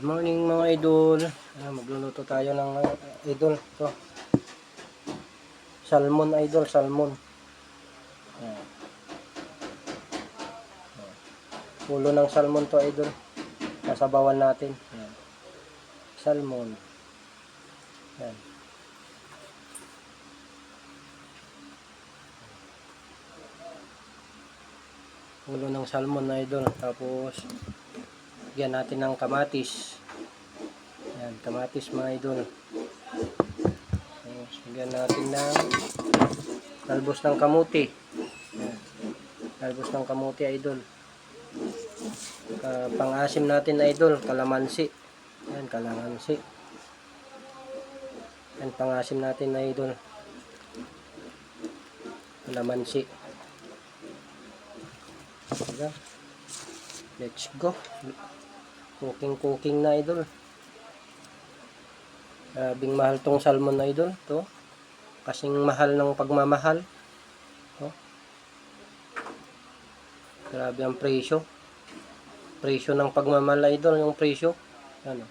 Good morning mga idol. Magluluto tayo ng idol. Ito. Salmon idol, salmon. Ayan. Ulo ng salmon to idol. Sasabawan natin. Ayan. Salmon. Ayan. Ulo ng salmon idol. Tapos lagyan natin ng kamatis. Ayan, kamatis mga idol. Tapos lagyan natin ng talbos ng kamuti. Ayan. Talbos ng kamuti idol. Pang-asim natin idol, kalamansi. Ayan, kalamansi. Ayan, pang-asim natin idol. Kalamansi. Ayan. Let's go. Cooking na idol. Grabing mahal tong salmon na idol. To. Kasing mahal ng pagmamahal. To. Grabe ang presyo. Presyo ng pagmamahal idol, yung presyo. Ano?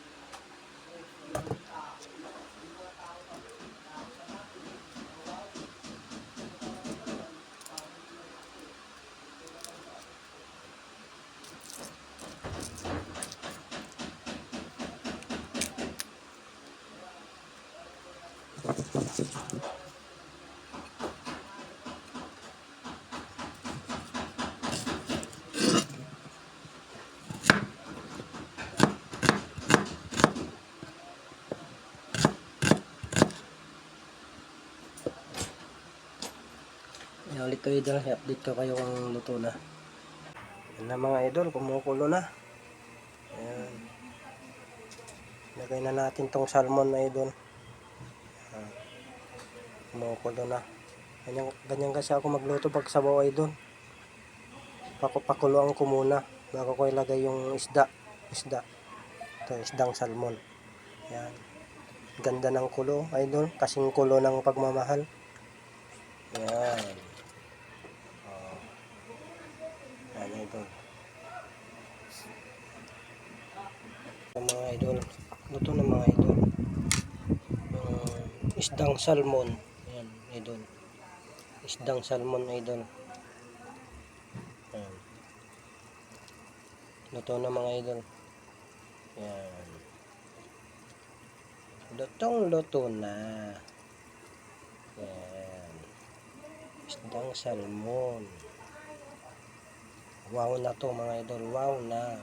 Yan ulit ko idol, i-update ko kayo kung luto na. Yan na mga idol, kumukulo na. Ayan. Lagay na natin tong salmon na idol. Kumukulo na. Ganyan kasi ako magluto pag sabaw idol. Pakuloan ko muna bago ko ilagay yung isda. Ito, isdang salmon. Yan. Ganda ng kulo idol, kasing kulo ng pagmamahal. Yan. Yan idol. Mga idol, luto na mga idol. Isdang salmon. Yan idol. Isdang salmon idol. Yan. Luto na mga idol. Yan. Luto na. Yan. Isdang salmon. Wow na to mga idol. Wow na.